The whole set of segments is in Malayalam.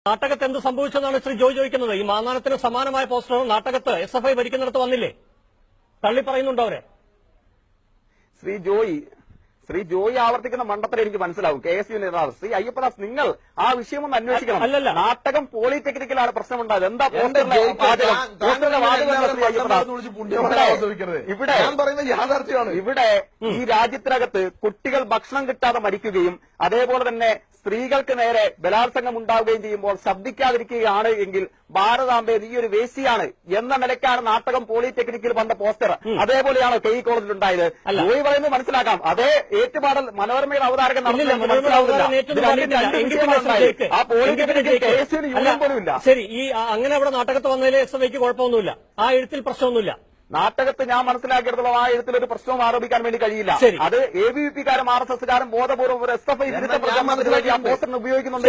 നാട്ടകത്ത് എന്ത് സംഭവിച്ചെന്നാണ് ശ്രീ ജോയ് ചോദിക്കുന്നത്. ഈ മാന്നാനത്തിന് സമാനമായ പോസ്റ്റർ നാട്ടകത്ത് SFI ഭരിക്കുന്നിടത്ത് വന്നില്ലേ? തള്ളി പറയുന്നുണ്ടോ അവരെ? ശ്രീ ജോയി ആവർത്തിക്കുന്ന മണ്ടത്തരം എനിക്ക് മനസ്സിലാവും. KSU നേതാവ് ശ്രീ അയ്യപ്പദാസ്, നിങ്ങൾ ആ വിഷയമൊന്ന് അന്വേഷിക്കണം. അല്ലല്ല, നാട്ടകം പോളിടെക്നിക്കലാണ് പ്രശ്നമുണ്ടായത്. എന്താ ഇവിടെ ഈ രാജ്യത്തിനകത്ത് കുട്ടികൾ ഭക്ഷണം കിട്ടാതെ മരിക്കുകയും അതേപോലെ തന്നെ സ്ത്രീകൾക്ക് നേരെ ബലാത്സംഗം ഉണ്ടാവുകയും ചെയ്യുമ്പോൾ ശബ്ദിക്കാതിരിക്കുകയാണ് എങ്കിൽ ഭാരതാംബെ നീ ഒരു വേശിയാണ് എന്ന നിലയ്ക്കാണ് നാട്ടകം പോളിടെക്നിക്കിൽ വന്ന പോസ്റ്റർ. അതേപോലെയാണോ KE കോളേജിൽ ഉണ്ടായത്? ജോയി പറയുന്നത് മനസ്സിലാക്കാം. അതേ ഏറ്റുപാടൽ മനോരമയുടെ അവതാരകൻ ആ പോളിടെക്നിക്കിൽ KSU യൂണിയൻ പോലും ഇല്ല. ശരി, ഈ അങ്ങനെ അവിടെ നാട്ടകത്ത് വന്നതിൽ SFIക്ക് കുഴപ്പമൊന്നുമില്ല, ആ എഴുത്തിൽ പ്രശ്നമൊന്നുമില്ല. നാട്ടകത്ത് ഞാൻ മനസ്സിലാക്കിയെടുത്തോളം ആ എഴുത്തിലൊരു പ്രശ്നവും ആരോപിക്കാൻ വേണ്ടി കഴിയില്ല. അത് ABVP-കാരും RSS-കാരും ബോധപൂർവ്വം ഒരു SFI വിരുദ്ധ പ്രചാരണത്തിന് വേണ്ടി ആ പോസ്റ്ററിന് ഉപയോഗിക്കുന്നുണ്ട്.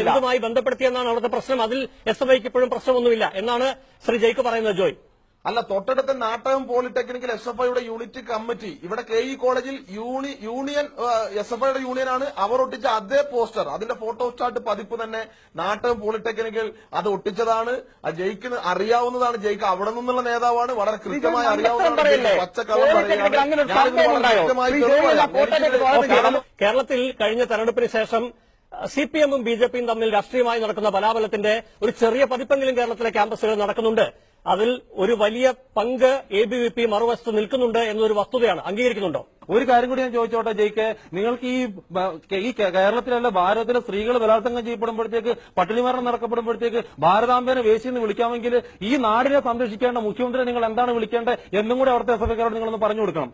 എന്തുമായി ബന്ധപ്പെടുത്തിയെന്നാണ് അവിടുത്തെ പ്രശ്നം. അതിൽ SFIക്ക് ഇപ്പോഴും പ്രശ്നമൊന്നുമില്ല എന്നാണ് ശ്രീ ജയ്ക്ക് പറയുന്നത്. ജോയ് അല്ല, തൊട്ടടുത്ത നാട്ടകം പോളിടെക്നിക്കൽ SFIയുടെ യൂണിറ്റ് കമ്മിറ്റി ഇവിടെ KE കോളേജിൽ യൂണിയൻ SFIയുടെ യൂണിയനാണ്. അവർ ഒട്ടിച്ച അതേ പോസ്റ്റർ, അതിന്റെ ഫോട്ടോസ്റ്റാറ്റ് പതിപ്പ് തന്നെ നാട്ടകം പോളിടെക്നിക്കൽ അത് ഒട്ടിച്ചതാണ്. ജയ്ക്ക് അറിയാവുന്നതാണ്. ജയ്ക്ക് അവിടെ നിന്നുള്ള നേതാവാണ്, വളരെ കൃത്യമായി അറിയാവുന്നതാണ്. പച്ചക്കള്ളം പറയുകയാണ്. കേരളത്തിൽ കഴിഞ്ഞ തെരഞ്ഞെടുപ്പിന് ശേഷം CPM-ഉം BJP-യും തമ്മിൽ രാഷ്ട്രീയമായി നടക്കുന്ന ബലാബലത്തിന്റെ ഒരു ചെറിയ പതിപ്പെങ്കിലും കേരളത്തിലെ ക്യാമ്പസുകൾ നടക്കുന്നുണ്ട്. അതിൽ ഒരു വലിയ പങ്ക് ABVP മറുവശത്ത് നിൽക്കുന്നുണ്ട് എന്നൊരു വസ്തുതയാണ്. അംഗീകരിക്കുന്നുണ്ടോ? ഒരു കാര്യം കൂടി ഞാൻ ചോദിച്ചോട്ടെ ജയ്ക്ക്, നിങ്ങൾക്ക് ഈ കേരളത്തിലല്ല ഭാരതത്തിലെ സ്ത്രീകൾ ബലാത്സംഗം ചെയ്യപ്പെടുമ്പോഴത്തേക്ക്, പട്ടിണിമരണം നടക്കപ്പെടുമ്പോഴത്തേക്ക് ഭാരതാംബേനെ വേശിയെന്ന് വിളിക്കാമെങ്കിൽ ഈ നാടിനെ സംരക്ഷിക്കേണ്ട മുഖ്യമന്ത്രി നിങ്ങൾ എന്താണ് വിളിക്കേണ്ടത് എന്നും കൂടെ അവിടുത്തെ SFIക്കാരോട് നിങ്ങളൊന്ന് പറഞ്ഞു കൊടുക്കണം.